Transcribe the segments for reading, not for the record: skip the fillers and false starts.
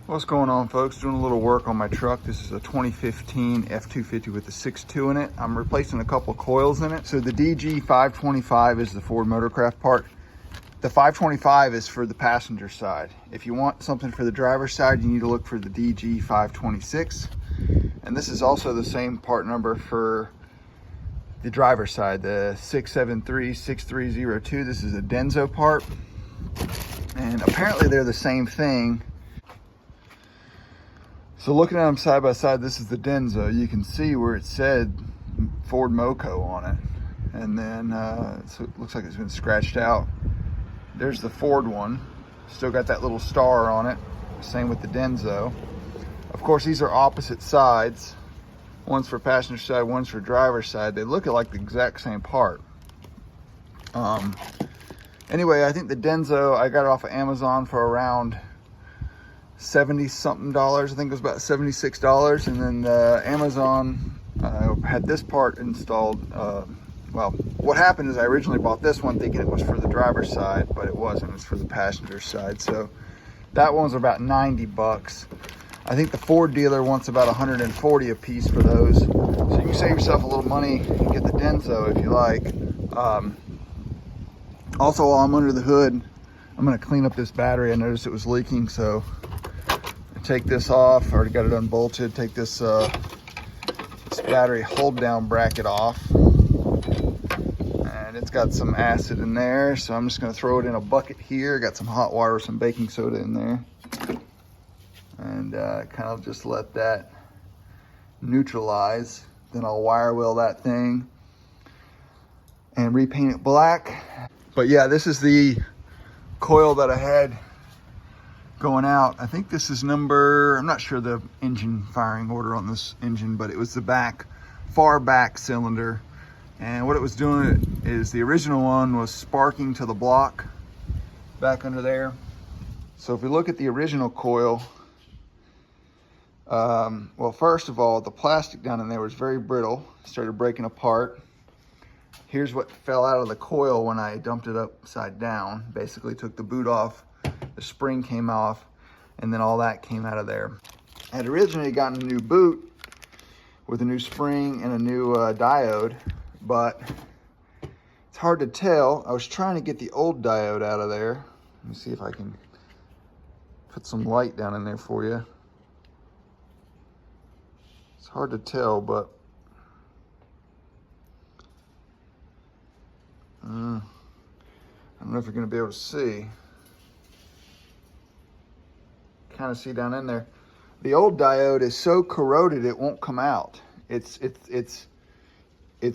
What's going on, folks? Doing a little work on my truck. This is a 2015 F250 with the 6.2 in it. I'm replacing a couple coils in it. So the DG 525 is the Ford Motorcraft part. The 525 is for the passenger side. If you want something for the driver's side, you need to look for the DG 526. And this is also the same part number for the driver's side, the 6736302. This is a Denso part. And apparently they're the same thing. So looking at them side by side, this is the Denso. You can see where it said Ford Moco on it. And then so it looks like it's been scratched out. There's the Ford one. Still got that little star on it. Same with the Denso. Of course, these are opposite sides. One's for passenger side, one's for driver's side. They look like the exact same part. Anyway, I think the Denso, I got it off of Amazon for around 70 something dollars. I think it was about $76. And then Amazon had this part installed. Well, what happened is I originally bought this one thinking it was for the driver's side, but it wasn't. It's for the passenger side. So that one's about 90 bucks. I think the Ford dealer wants about 140 a piece for those. So you can save yourself a little money and get the Denso if you like. Also, while I'm under the hood, I'm gonna clean up this battery. I noticed it was leaking, so take this off. I already got it unbolted. Take this battery hold down bracket off. And it's got some acid in there, so I'm just gonna throw it in a bucket here. Got some hot water, some baking soda in there. And kind of just let that neutralize. Then I'll wire wheel that thing and repaint it black. But yeah, this is the coil that I had going out. I think this is number, I'm not sure the engine firing order on this engine, but it was the far back cylinder. And what it was doing is the original one was sparking to the block back under there. So if we look at the original coil, well, first of all, the plastic down in there was very brittle, started breaking apart. Here's what fell out of the coil when I dumped it upside down. Basically took the boot off, the spring came off, and then all that came out of there. I had originally gotten a new boot with a new spring and a new diode, but it's hard to tell. I was trying to get the old diode out of there. Let me see if I can put some light down in there for you. It's hard to tell, but I don't know if you're going to be able to see. Kind of see down in there. The old diode is so corroded it won't come out. It's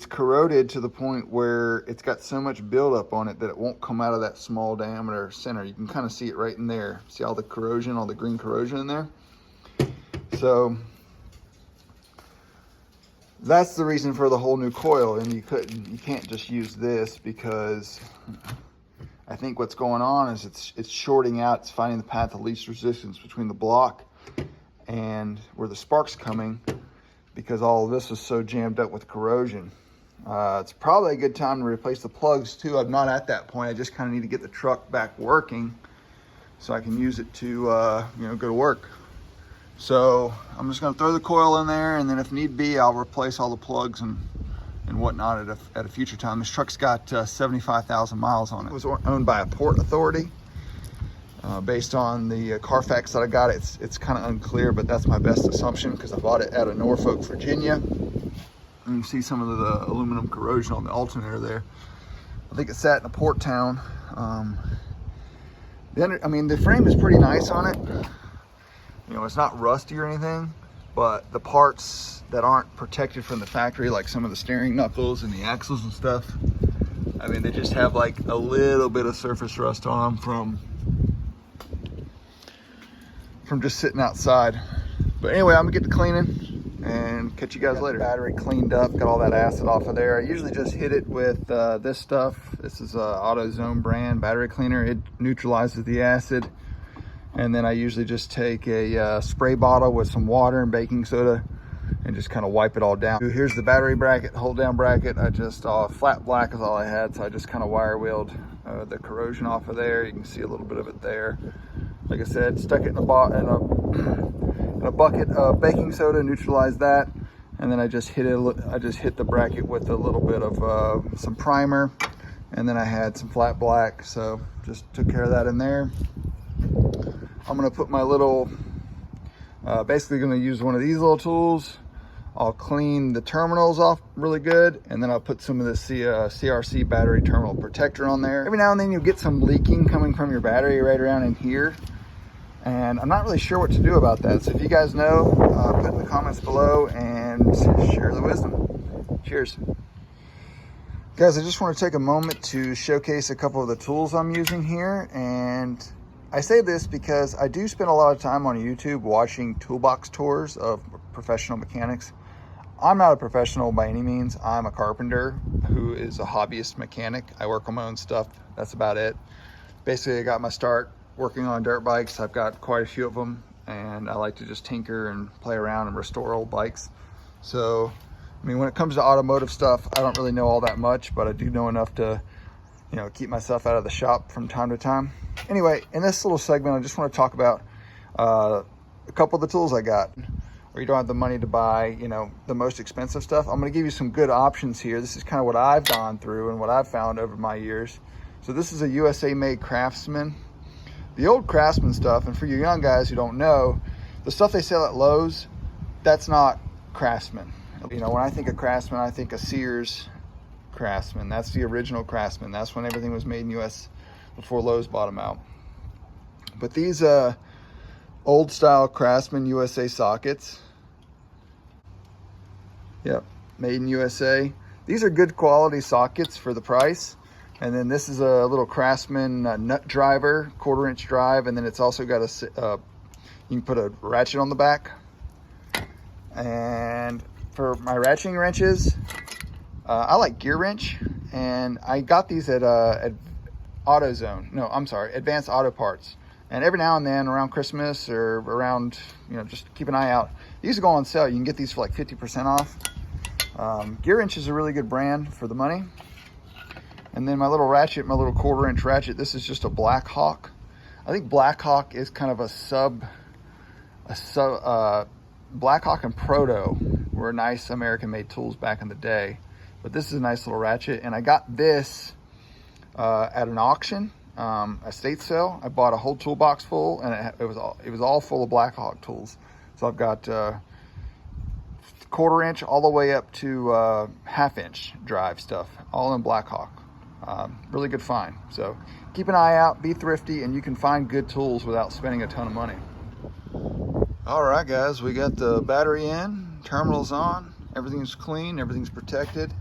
corroded to the point where it's got so much buildup on it that it won't come out of that small diameter center. You can kind of see it right in there. See all the corrosion, all the green corrosion in there? So that's the reason for the whole new coil, and you can't just use this, because I think what's going on is it's shorting out. It's finding the path of least resistance between the block and where the spark's coming, because all of this is so jammed up with corrosion. It's probably a good time to replace the plugs too. I'm not at that point. I just kind of need to get the truck back working so I can use it to go to work. So I'm just gonna throw the coil in there, and then if need be, I'll replace all the plugs and whatnot at a future time. This truck's got 75,000 miles on it. It was owned by a port authority. Based on the Carfax that I got, it's kind of unclear, but that's my best assumption because I bought it out of Norfolk, Virginia. And you see some of the aluminum corrosion on the alternator there. I think it sat in a port town. The frame is pretty nice on it. You know, it's not rusty or anything, but the parts that aren't protected from the factory, like some of the steering knuckles and the axles and stuff, I mean, they just have like a little bit of surface rust on them from just sitting outside. But anyway, I'm gonna get to cleaning and catch you guys later. The battery cleaned up, got all that acid off of there. I usually just hit it with this stuff. This is a AutoZone brand battery cleaner. It neutralizes the acid. And then I usually just take a spray bottle with some water and baking soda and just kind of wipe it all down. Here's the battery bracket, hold down bracket. I just, flat black is all I had, so I just kind of wire wheeled the corrosion off of there. You can see a little bit of it there. Like I said, stuck it in a bucket of baking soda, neutralized that, and then I just hit the bracket with a little bit of some primer, and then I had some flat black, so just took care of that in there. I'm gonna put my little, basically gonna use one of these little tools. I'll clean the terminals off really good, and then I'll put some of the CRC battery terminal protector on there. Every now and then you'll get some leaking coming from your battery right around in here, and I'm not really sure what to do about that. So if you guys know, put in the comments below and share the wisdom. Cheers. Guys, I just want to take a moment to showcase a couple of the tools I'm using here, and I say this because I do spend a lot of time on YouTube watching toolbox tours of professional mechanics. I'm not a professional by any means. I'm a carpenter who is a hobbyist mechanic. I work on my own stuff. That's about it. Basically, I got my start working on dirt bikes. I've got quite a few of them, and I like to just tinker and play around and restore old bikes. So, I mean, when it comes to automotive stuff, I don't really know all that much, but I do know enough to, you know, keep myself out of the shop from time to time. Anyway, in this little segment, I just want to talk about a couple of the tools I got, where you don't have the money to buy, you know, the most expensive stuff. I'm going to give you some good options here. This is kind of what I've gone through and what I've found over my years. So this is a USA made Craftsman. The old Craftsman stuff, and for you young guys who don't know, the stuff they sell at Lowe's, that's not Craftsman. You know, when I think of Craftsman, I think of Sears Craftsman. That's the original Craftsman. That's when everything was made in US before Lowe's bought them out. But these old style Craftsman USA sockets, yep, made in USA. These are good quality sockets for the price. And then this is a little Craftsman nut driver, 1/4 inch drive, and then it's also got a you can put a ratchet on the back. And for my ratcheting wrenches, I like Gear Wrench, and I got these at AutoZone. No, I'm sorry, Advanced Auto Parts. And every now and then around Christmas or around, you know, just keep an eye out. These go on sale. You can get these for like 50% off. Gear Wrench is a really good brand for the money. And then my little ratchet, my little 1/4 inch ratchet, this is just a Black Hawk. I think Black Hawk is kind of Black Hawk and Proto were nice American made tools back in the day. But this is a nice little ratchet, and I got this at an auction, a state sale. I bought a whole toolbox full, and it was all full of Black Hawk tools. So I've got 1/4 inch all the way up to 1/2 inch drive stuff, all in Black Hawk. Really good find. So keep an eye out, be thrifty, and you can find good tools without spending a ton of money. All right, guys, we got the battery in, terminals on, everything's clean, everything's protected.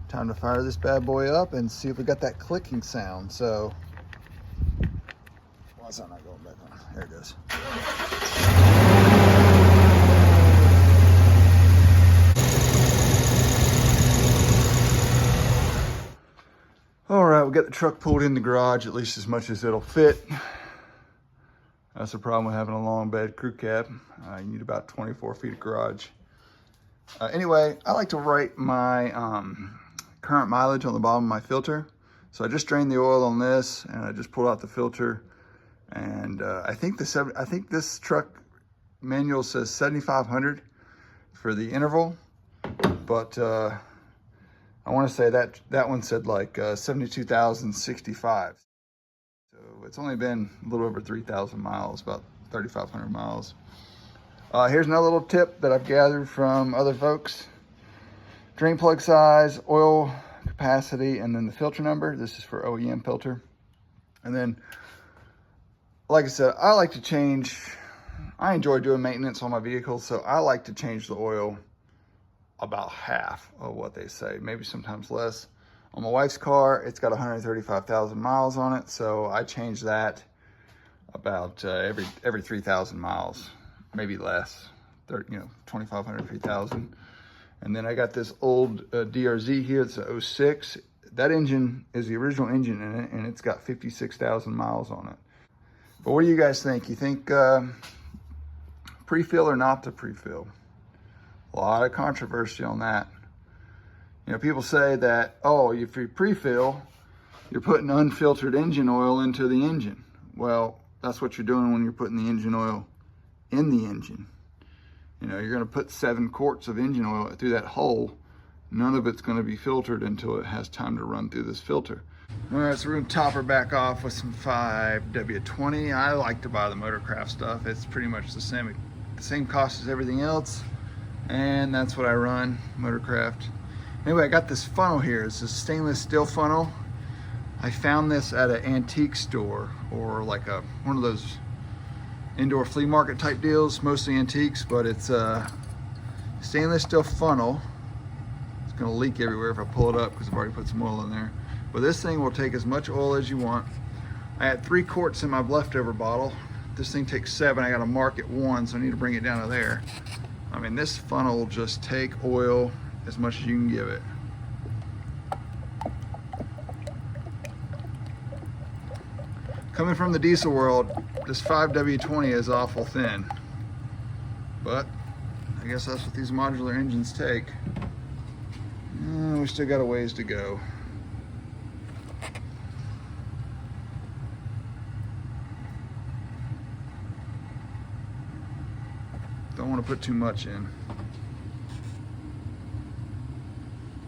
Time to fire this bad boy up and see if we got that clicking sound. So, why is that not going back on? There it goes. All right, we got the truck pulled in the garage, at least as much as it'll fit. That's the problem with having a long bed crew cab. You need about 24 feet of garage. Anyway, I like to write my current mileage on the bottom of my filter. So I just drained the oil on this, and I just pulled out the filter. And I think this truck manual says 7,500 for the interval, but I want to say that one said like 72,065. So it's only been a little over 3,000 miles, about 3,500 miles. Here's another little tip that I've gathered from other folks. Drain plug size, oil capacity, and then the filter number. This is for OEM filter. And then, like I said, I enjoy doing maintenance on my vehicles, so I like to change the oil about half of what they say, maybe sometimes less. On my wife's car, it's got 135,000 miles on it, so I change that about every 3,000 miles, maybe less, 2,500, 3,000. And then I got this old DRZ here. It's a 06. That engine is the original engine in it, and it's got 56,000 miles on it. But what do you guys think? You think pre-fill or not to pre-fill? A lot of controversy on that. You know, people say that, oh, if you pre-fill, you're putting unfiltered engine oil into the engine. Well, that's what you're doing when you're putting the engine oil in the engine. You know, you're gonna put 7 quarts of engine oil through that hole. None of it's gonna be filtered until it has time to run through this filter. All right, so we're gonna top her back off with some 5W20. I like to buy the Motorcraft stuff. It's pretty much the same cost as everything else. And that's what I run, Motorcraft. Anyway, I got this funnel here. It's a stainless steel funnel. I found this at an antique store, or like one of those indoor flea market type deals, mostly antiques, but it's a stainless steel funnel. It's gonna leak everywhere if I pull it up because I've already put some oil in there. But this thing will take as much oil as you want. I had 3 quarts in my leftover bottle. This thing takes 7, I gotta mark it 1, so I need to bring it down to there. I mean, this funnel will just take oil as much as you can give it. Coming from the diesel world, this 5W20 is awful thin. But I guess that's what these modular engines take. We still got a ways to go. Don't want to put too much in.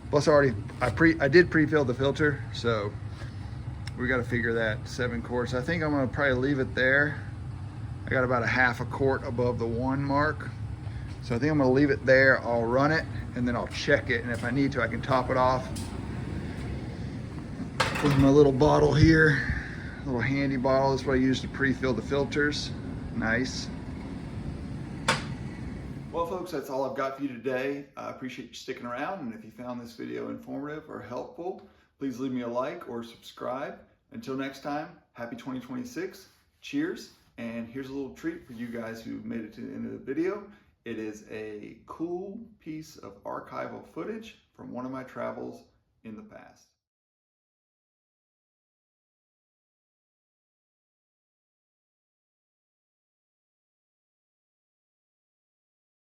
Plus I did pre-fill the filter, so we got to figure that 7 quarts. I think I'm going to probably leave it there. I got about a ½ quart above the 1 mark. So I think I'm going to leave it there. I'll run it and then I'll check it, and if I need to I can top it off with my little bottle here. Little handy bottle. This is what I use to pre-fill the filters. Nice. Well, folks, that's all I've got for you today. I appreciate you sticking around, and if you found this video informative or helpful, please leave me a like or subscribe. Until next time, happy 2026. Cheers, and here's a little treat for you guys who made it to the end of the video. It is a cool piece of archival footage from one of my travels in the past.